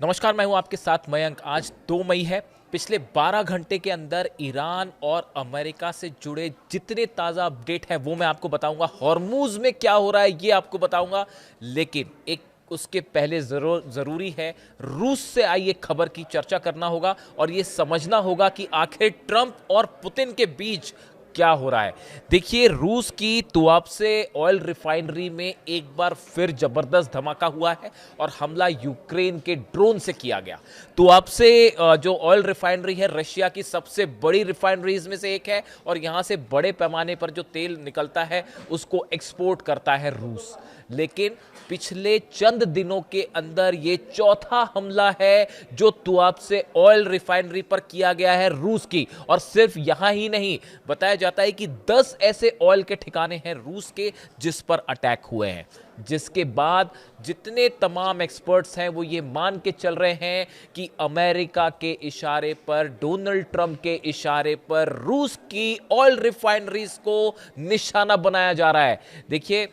नमस्कार, मैं हूं आपके साथ मयंक। आज 2 मई है। पिछले 12 घंटे के अंदर ईरान और अमेरिका से जुड़े जितने ताज़ा अपडेट हैं वो मैं आपको बताऊंगा। हॉर्मूज में क्या हो रहा है ये आपको बताऊंगा, लेकिन एक उसके पहले ज़रूरी है रूस से आई एक खबर की चर्चा करना होगा और ये समझना होगा कि आखिर ट्रंप और पुतिन के बीच क्या हो रहा है। देखिए, रूस की तुआबसे ऑयल रिफाइनरी में एक बार फिर जबरदस्त धमाका हुआ है और हमला यूक्रेन के ड्रोन से किया गया। तुआबसे जो ऑयल रिफाइनरी है रशिया की सबसे बड़ी रिफाइनरीज में से एक है और यहां से बड़े पैमाने पर जो तेल निकलता है उसको एक्सपोर्ट करता है रूस। लेकिन पिछले चंद दिनों के अंदर ये चौथा हमला है जो तुआबसे ऑयल रिफाइनरी पर किया गया है रूस की। और सिर्फ यहां ही नहीं, बताया जाता है कि 10 ऐसे ऑयल के ठिकाने हैं रूस के जिस पर अटैक हुए हैं, जिसके बाद जितने तमाम एक्सपर्ट्स हैं वो ये मान के चल रहे हैं कि अमेरिका के इशारे पर, डोनाल्ड ट्रंप के इशारे पर रूस की ऑयल रिफाइनरीज को निशाना बनाया जा रहा है। देखिए,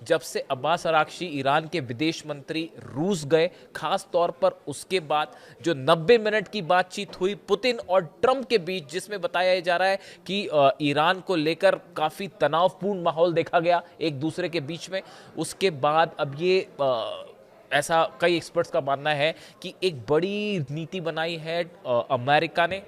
जब से अब्बास अराक्ची ईरान के विदेश मंत्री रूस गए, खास तौर पर उसके बाद जो 90 मिनट की बातचीत हुई पुतिन और ट्रंप के बीच, जिसमें बताया जा रहा है कि ईरान को लेकर काफी तनावपूर्ण माहौल देखा गया एक दूसरे के बीच में, उसके बाद अब ये ऐसा कई एक्सपर्ट्स का मानना है कि एक बड़ी नीति बनाई है अमेरिका ने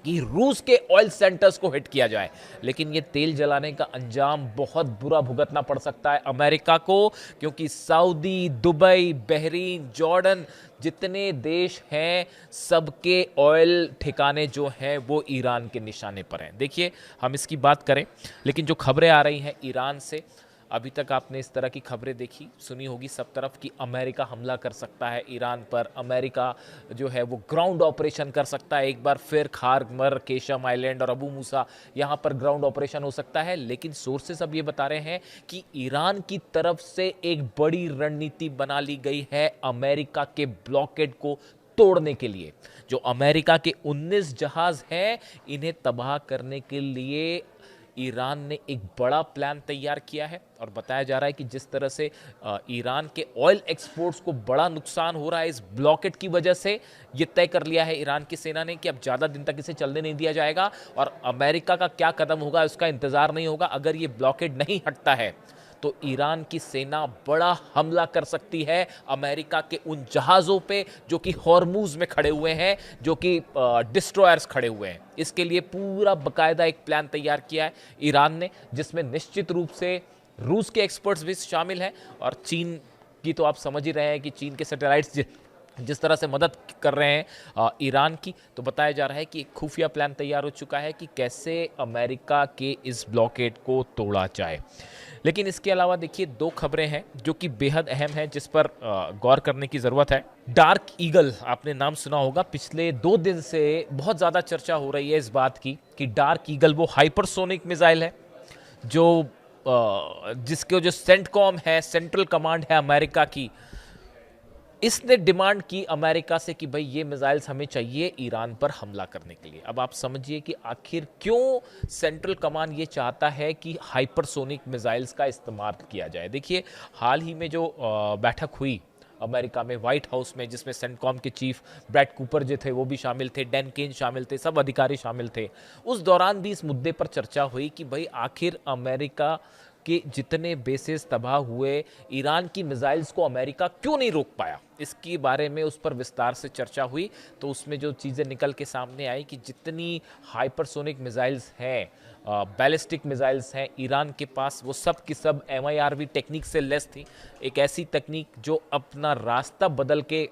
कि रूस के ऑयल सेंटर्स को हिट किया जाए। लेकिन ये तेल जलाने का अंजाम बहुत बुरा भुगतना पड़ सकता है अमेरिका को, क्योंकि सऊदी, दुबई, बहरीन, जॉर्डन जितने देश हैं सबके ऑयल ठिकाने जो हैं वो ईरान के निशाने पर हैं। देखिए, हम इसकी बात करें, लेकिन जो खबरें आ रही हैं ईरान से, अभी तक आपने इस तरह की खबरें देखी सुनी होगी सब तरफ कि अमेरिका हमला कर सकता है ईरान पर, अमेरिका जो है वो ग्राउंड ऑपरेशन कर सकता है एक बार फिर, खारमर, केशम आइलैंड और अबू मूसा यहाँ पर ग्राउंड ऑपरेशन हो सकता है। लेकिन सोर्सेस अब ये बता रहे हैं कि ईरान की तरफ से एक बड़ी रणनीति बना ली गई है अमेरिका के ब्लॉकेड को तोड़ने के लिए। जो अमेरिका के 19 जहाज हैं इन्हें तबाह करने के लिए ईरान ने एक बड़ा प्लान तैयार किया है और बताया जा रहा है कि जिस तरह से ईरान के ऑयल एक्सपोर्ट्स को बड़ा नुकसान हो रहा है इस ब्लॉकेट की वजह से, ये तय कर लिया है ईरान की सेना ने कि अब ज़्यादा दिन तक इसे चलने नहीं दिया जाएगा और अमेरिका का क्या कदम होगा उसका इंतजार नहीं होगा। अगर ये ब्लॉकेट नहीं हटता है तो ईरान की सेना बड़ा हमला कर सकती है अमेरिका के उन जहाज़ों पे जो कि हॉर्मूज में खड़े हुए हैं, जो कि डिस्ट्रॉयर्स खड़े हुए हैं। इसके लिए पूरा बकायदा एक प्लान तैयार किया है ईरान ने, जिसमें निश्चित रूप से रूस के एक्सपर्ट्स भी शामिल हैं और चीन की तो आप समझ ही रहे हैं कि चीन के सैटेलाइट्स जिस तरह से मदद कर रहे हैं ईरान की। तो बताया जा रहा है कि एक खुफिया प्लान तैयार हो चुका है कि कैसे अमेरिका के इस ब्लॉकेड को तोड़ा जाए। लेकिन इसके अलावा देखिए, 2 खबरें हैं जो कि बेहद अहम हैं जिस पर गौर करने की ज़रूरत है। डार्क ईगल आपने नाम सुना होगा। पिछले 2 दिन से बहुत ज़्यादा चर्चा हो रही है इस बात की कि डार्क ईगल वो हाइपरसोनिक मिसाइल है जो जिसके जो सेंटकॉम है, सेंट्रल कमांड है अमेरिका की, इसने डिमांड की अमेरिका से कि भाई ये मिसाइल्स हमें चाहिए ईरान पर हमला करने के लिए। अब आप समझिए कि आखिर क्यों सेंट्रल कमांड ये चाहता है कि हाइपरसोनिक मिसाइल्स का इस्तेमाल किया जाए। देखिए, हाल ही में जो बैठक हुई अमेरिका में व्हाइट हाउस में, जिसमें सेंटकॉम के चीफ ब्रैड कूपर जो थे वो भी शामिल थे, डैन केन शामिल थे, सब अधिकारी शामिल थे। उस दौरान भी इस मुद्दे पर चर्चा हुई कि भाई आखिर अमेरिका के जितने बेसेस तबाह हुए, ईरान की मिसाइल्स को अमेरिका क्यों नहीं रोक पाया। इसके बारे में उस पर विस्तार से चर्चा हुई तो उसमें जो चीज़ें निकल के सामने आई कि जितनी हाइपरसोनिक मिसाइल्स हैं, बैलिस्टिक मिसाइल्स हैं ईरान के पास, वो सब की सब MIRV टेक्निक से लेस थी। एक ऐसी तकनीक जो अपना रास्ता बदल के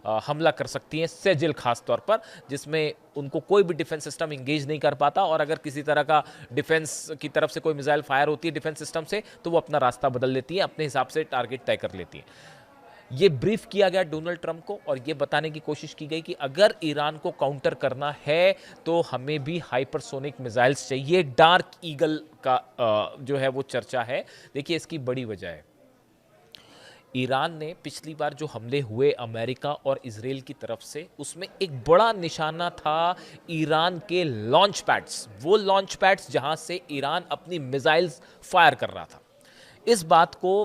हमला कर सकती हैं, सेजिल खास तौर पर, जिसमें उनको कोई भी डिफेंस सिस्टम इंगेज नहीं कर पाता और अगर किसी तरह का डिफेंस की तरफ से कोई मिसाइल फायर होती है डिफेंस सिस्टम से तो वो अपना रास्ता बदल लेती है, अपने हिसाब से टारगेट तय कर लेती है। ये ब्रीफ किया गया डोनाल्ड ट्रंप को और ये बताने की कोशिश की गई कि अगर ईरान को काउंटर करना है तो हमें भी हाइपरसोनिक मिसाइल्स चाहिए। डार्क ईगल का जो है वो चर्चा है। देखिए, इसकी बड़ी वजह है, ईरान ने पिछली बार जो हमले हुए अमेरिका और इजराइल की तरफ से, उसमें एक बड़ा निशाना था ईरान के लॉन्च पैड्स, वो लॉन्च पैड्स जहां से ईरान अपनी मिसाइल्स फायर कर रहा था। इस बात को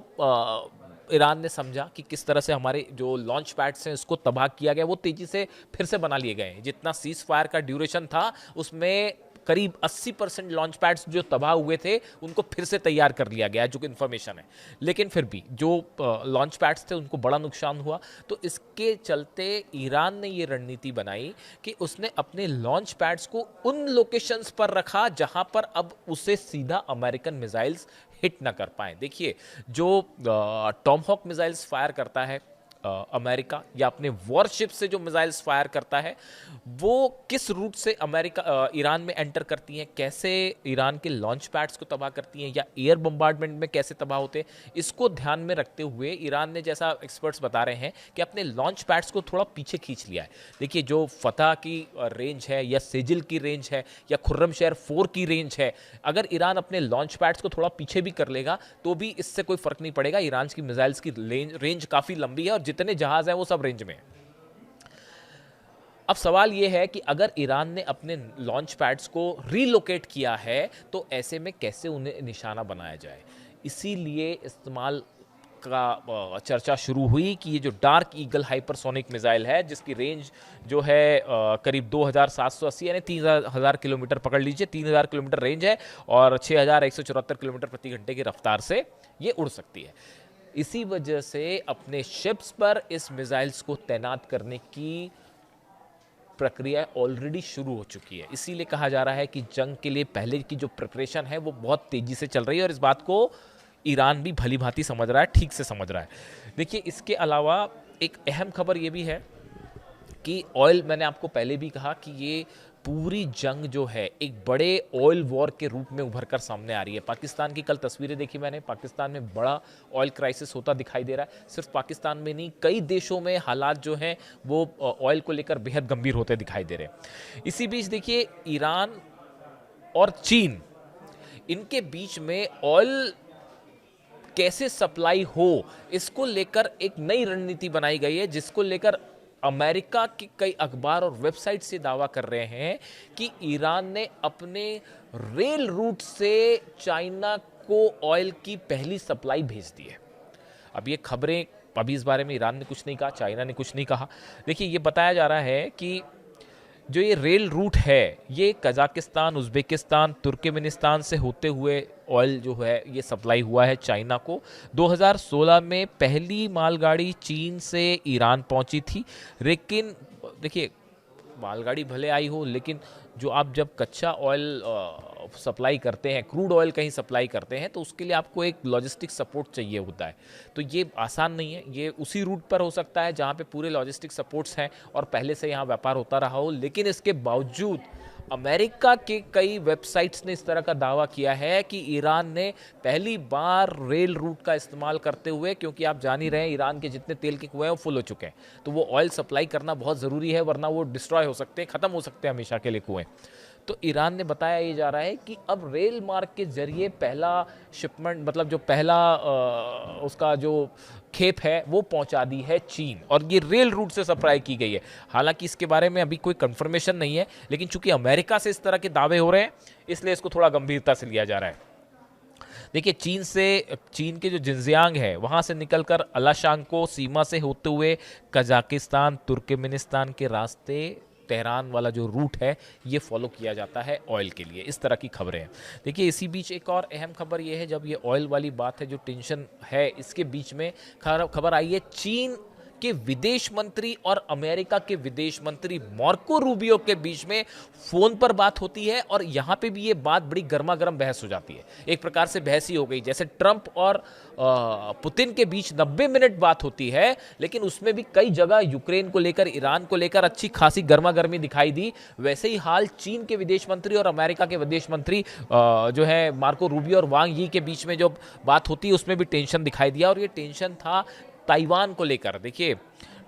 ईरान ने समझा कि किस तरह से हमारे जो लॉन्च पैड्स हैं उसको तबाह किया गया, वो तेजी से फिर से बना लिए गए हैं। जितना सीज फायर का ड्यूरेशन था उसमें करीब 80% लॉन्च पैड्स जो तबाह हुए थे उनको फिर से तैयार कर लिया गया है, जो कि इन्फॉर्मेशन है। लेकिन फिर भी जो लॉन्च पैड्स थे उनको बड़ा नुकसान हुआ। तो इसके चलते ईरान ने ये रणनीति बनाई कि उसने अपने लॉन्च पैड्स को उन लोकेशंस पर रखा जहां पर अब उसे सीधा अमेरिकन मिसाइल्स हिट ना कर पाए। देखिए, जो टॉमहॉक मिसाइल्स फायर करता है अमेरिका, या अपने वॉरशिप से जो मिसाइल्स फायर करता है, वो किस रूट से ईरान में एंटर करती हैं, कैसे ईरान के लॉन्च पैड्स को तबाह करती हैं, या एयर बम्बार्डमेंट में कैसे तबाह होते हैं, इसको ध्यान में रखते हुए ईरान ने, जैसा एक्सपर्ट्स बता रहे हैं, कि अपने लॉन्च पैड्स को थोड़ा पीछे खींच लिया है। देखिए, जो फतह की रेंज है, या सेजिल की रेंज है, या खुर्रमशहर 4 की रेंज है, अगर ईरान अपने लॉन्च पैड्स को थोड़ा पीछे भी कर लेगा तो भी इससे कोई फर्क नहीं पड़ेगा। ईरान की मिसाइल्स की रेंज काफी लंबी है और जितने जहाज हैं वो सब रेंज में हैं। अब सवाल यह है कि अगर ईरान ने अपने लॉन्च पैड्स को रीलोकेट किया है तो ऐसे में कैसे उन्हें निशाना बनाया जाए। इसीलिए इस्तेमाल का चर्चा शुरू हुई कि ये जो डार्क ईगल हाइपरसोनिक मिसाइल है, जिसकी रेंज जो है करीब 2780 यानी 3000 किलोमीटर पकड़ लीजिए, 3000 किलोमीटर रेंज है और 6174 किलोमीटर प्रति घंटे की रफ्तार से ये उड़ सकती है। इसी वजह से अपने शिप्स पर इस मिसाइल्स को तैनात करने की प्रक्रिया ऑलरेडी शुरू हो चुकी है। इसीलिए कहा जा रहा है कि जंग के लिए पहले की जो प्रिपरेशन है वो बहुत तेजी से चल रही है और इस बात को ईरान भी भली भांति समझ रहा है, ठीक से समझ रहा है। देखिए, इसके अलावा एक अहम खबर ये भी है कि ऑयल, मैंने आपको पहले भी कहा कि ये पूरी जंग जो है एक बड़े ऑयल वॉर के रूप में उभर कर सामने आ रही है। पाकिस्तान की कल तस्वीरें देखी मैंने, पाकिस्तान में बड़ा ऑयल क्राइसिस होता दिखाई दे रहा है। सिर्फ पाकिस्तान में नहीं, कई देशों में हालात जो हैं वो ऑयल को लेकर बेहद गंभीर होते दिखाई दे रहे हैं। इसी बीच देखिए, ईरान और चीन, इनके बीच में ऑयल कैसे सप्लाई हो, इसको लेकर एक नई रणनीति बनाई गई है, जिसको लेकर अमेरिका के कई अखबार और वेबसाइट से दावा कर रहे हैं कि ईरान ने अपने रेल रूट से चाइना को ऑयल की पहली सप्लाई भेज दी है। अब ये खबरें, अभी इस बारे में ईरान ने कुछ नहीं कहा, चाइना ने कुछ नहीं कहा। देखिए, ये बताया जा रहा है कि जो ये रेल रूट है ये कजाकिस्तान, उज़्बेकिस्तान, तुर्कमेनिस्तान से होते हुए ऑयल जो है ये सप्लाई हुआ है चाइना को। 2016 में पहली मालगाड़ी चीन से ईरान पहुंची थी। लेकिन देखिए, मालगाड़ी भले आई हो, लेकिन जो आप जब कच्चा ऑयल सप्लाई करते हैं, क्रूड ऑयल कहीं सप्लाई करते हैं, तो उसके लिए आपको एक लॉजिस्टिक सपोर्ट चाहिए होता है। तो ये आसान नहीं है। ये उसी रूट पर हो सकता है जहाँ पे पूरे लॉजिस्टिक सपोर्ट्स हैं और पहले से यहाँ व्यापार होता रहा हो। लेकिन इसके बावजूद अमेरिका के कई वेबसाइट्स ने इस तरह का दावा किया है कि ईरान ने पहली बार रेल रूट का इस्तेमाल करते हुए, क्योंकि आप जान ही रहे हैं ईरान के जितने तेल के कुएं हैं वो फुल हो चुके हैं, तो वो ऑयल सप्लाई करना बहुत ज़रूरी है, वरना वो डिस्ट्रॉय हो सकते हैं, ख़त्म हो सकते हैं हमेशा के लिए कुएं। तो ईरान ने बताया ये जा रहा है कि अब रेल मार्ग के जरिए पहला शिपमेंट, मतलब जो पहला उसका जो खेप है वो पहुंचा दी है चीन, और ये रेल रूट से सप्लाई की गई है। हालांकि इसके बारे में अभी कोई कंफर्मेशन नहीं है, लेकिन चूंकि अमेरिका से इस तरह के दावे हो रहे हैं इसलिए इसको थोड़ा गंभीरता से लिया जा रहा है। देखिए, चीन के जो जिनजियांग है वहां से निकलकर अलाशांग को सीमा से होते हुए कजाकिस्तान, तुर्कमेनिस्तान के रास्ते तेहरान वाला जो रूट है ये फॉलो किया जाता है ऑयल के लिए। इस तरह की खबरें हैं। देखिए, इसी बीच एक और अहम खबर ये है, जब ये ऑयल वाली बात है, जो टेंशन है, इसके बीच में खबर आई है चीन के विदेश मंत्री और अमेरिका के विदेश मंत्री मार्को रूबियो के बीच में फोन पर बात होती है, और यहां पे भी ये बात बड़ी गर्मा गर्म बहस हो जाती है। एक प्रकार से बहस ही हो गई, जैसे ट्रंप और पुतिन के बीच 90 मिनट बात होती है, लेकिन उसमें भी कई जगह यूक्रेन को लेकर, ईरान को लेकर अच्छी खासी गर्मा गर्मी दिखाई दी। वैसे ही हाल चीन के विदेश मंत्री और अमेरिका के विदेश मंत्री जो है मार्को रूबियो और वांग यी के बीच में जो बात होती है उसमें भी टेंशन दिखाई दिया, और ये टेंशन था ताइवान को लेकर। देखिए,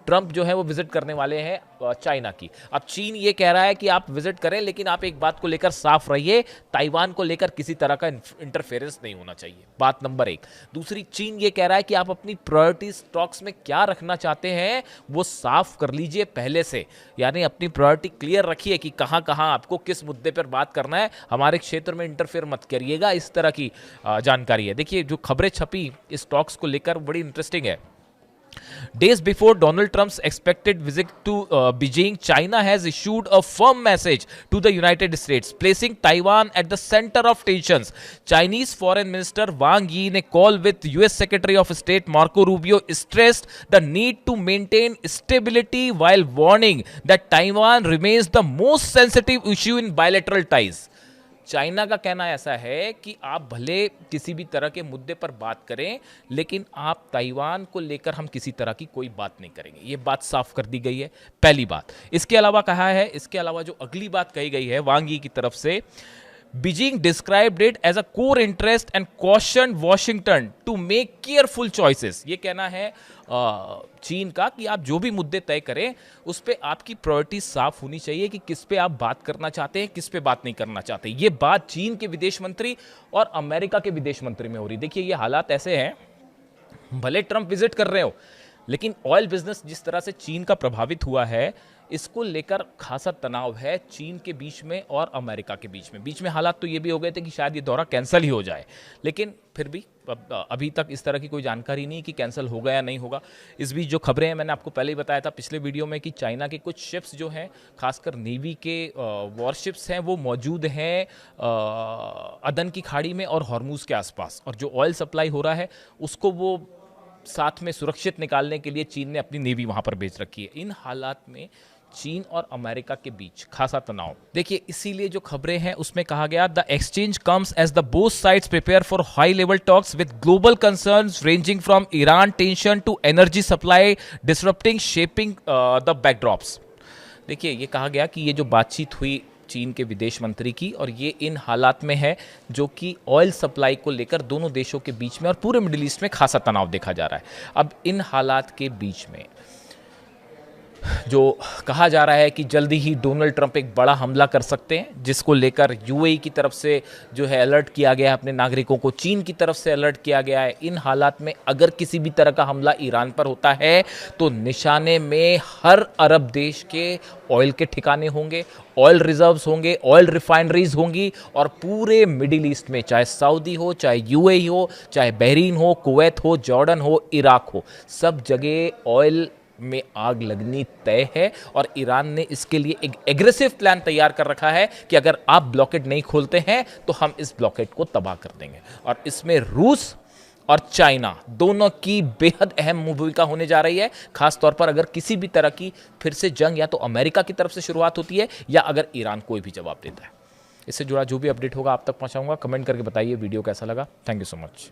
ट्रंप जो है वो विजिट करने वाले हैं चाइना की। अब चीन ये कह रहा है कि आप विजिट करें, लेकिन आप एक बात को लेकर साफ रहिए, ताइवान को लेकर किसी तरह का इंटरफेरेंस नहीं होना चाहिए, बात नंबर एक। दूसरी, चीन ये कह रहा है कि आप अपनी प्रायोरिटी स्टॉक्स में क्या रखना चाहते हैं वो साफ कर लीजिए पहले से, यानी अपनी प्रायोरिटी क्लियर रखिए कि कहां कहां आपको किस मुद्दे पर बात करना है, हमारे क्षेत्र में इंटरफेयर मत करिएगा, इस तरह की जानकारी है। देखिए, जो खबरें छपी इस स्टॉक्स को लेकर बड़ी इंटरेस्टिंग है। Days before Donald Trump's expected visit to Beijing, China has issued a firm message to the United States, placing Taiwan at the center of tensions. Chinese Foreign Minister Wang Yi, in a call with US Secretary of State Marco Rubio, stressed the need to maintain stability while warning that Taiwan remains the most sensitive issue in bilateral ties. China का कहना ऐसा है कि आप भले किसी भी तरह के मुद्दे पर बात करें, लेकिन आप ताइवान को लेकर हम किसी तरह की कोई बात नहीं करेंगे, ये बात साफ कर दी गई है, पहली बात। इसके अलावा कहा है, इसके अलावा जो अगली बात कही गई है वांग यी की तरफ से, Beijing described it as a core interest and cautioned Washington to make careful choices. ये कहना है चीन का कि आप जो भी मुद्दे तय करें उस पे आपकी प्रायोरिटी साफ होनी चाहिए कि किस पे आप बात करना चाहते हैं, किस पे बात नहीं करना चाहते। ये बात चीन के विदेश मंत्री और अमेरिका के विदेश मंत्री में हो रही। देखिए, ये हालात ऐसे हैं, भले ट्रंप विजिट कर रहे हो, लेकिन ऑयल बिजनेस जिस तरह से चीन का प्रभावित हुआ है, इसको लेकर खासा तनाव है चीन के बीच में और अमेरिका के बीच में हालात तो ये भी हो गए थे कि शायद ये दौरा कैंसिल ही हो जाए, लेकिन फिर भी अभी तक इस तरह की कोई जानकारी नहीं कि कैंसिल होगा या नहीं होगा। इस बीच जो खबरें हैं, मैंने आपको पहले ही बताया था पिछले वीडियो में कि चाइना के कुछ शिप्स जो हैं, खासकर नेवी के वॉरशिप्स हैं, वो मौजूद हैं अदन की खाड़ी में और हॉर्मूज के आसपास, और जो ऑयल सप्लाई हो रहा है उसको वो साथ में सुरक्षित निकालने के लिए चीन ने अपनी नेवी वहां पर भेज रखी है। इन हालात में चीन और अमेरिका के बीच खासा तनाव। देखिए, इसीलिए जो खबरें हैं उसमें कहा गया, the exchange comes as the both sides prepare for high level talks with global concerns ranging from Iran tension to energy supply disrupting shaping the backdrops. देखिए, ये कहा गया कि ये जो बातचीत हुई चीन के विदेश मंत्री की, और ये इन हालात में है जो कि ऑयल सप्लाई को लेकर दोनों देशों के बीच में और पूरे मिडिल ईस्ट में खासा तनाव देखा जा रहा है। अब इन हालात के बीच में जो कहा जा रहा है कि जल्दी ही डोनाल्ड ट्रंप एक बड़ा हमला कर सकते हैं, जिसको लेकर यूएई की तरफ से जो है अलर्ट किया गया है अपने नागरिकों को, चीन की तरफ से अलर्ट किया गया है। इन हालात में अगर किसी भी तरह का हमला ईरान पर होता है तो निशाने में हर अरब देश के ऑयल के ठिकाने होंगे, ऑयल रिजर्व्स होंगे, ऑयल रिफाइनरीज होंगी, और पूरे मिडिल ईस्ट में, चाहे सऊदी हो, चाहे यूएई हो, चाहे बहरीन हो, कुवैत हो, जॉर्डन हो, इराक हो, सब जगह ऑयल में आग लगनी तय है। और ईरान ने इसके लिए एक एग्रेसिव प्लान तैयार कर रखा है कि अगर आप ब्लॉकेट नहीं खोलते हैं तो हम इस ब्लॉकेट को तबाह कर देंगे। और इसमें रूस और चाइना दोनों की बेहद अहम भूमिका होने जा रही है, खासतौर पर अगर किसी भी तरह की फिर से जंग या तो अमेरिका की तरफ से शुरुआत होती है या अगर ईरान कोई भी जवाब देता है। इससे जुड़ा जो भी अपडेट होगा आप तक पहुंचाऊंगा। कमेंट करके बताइए वीडियो कैसा लगा। Thank you so much.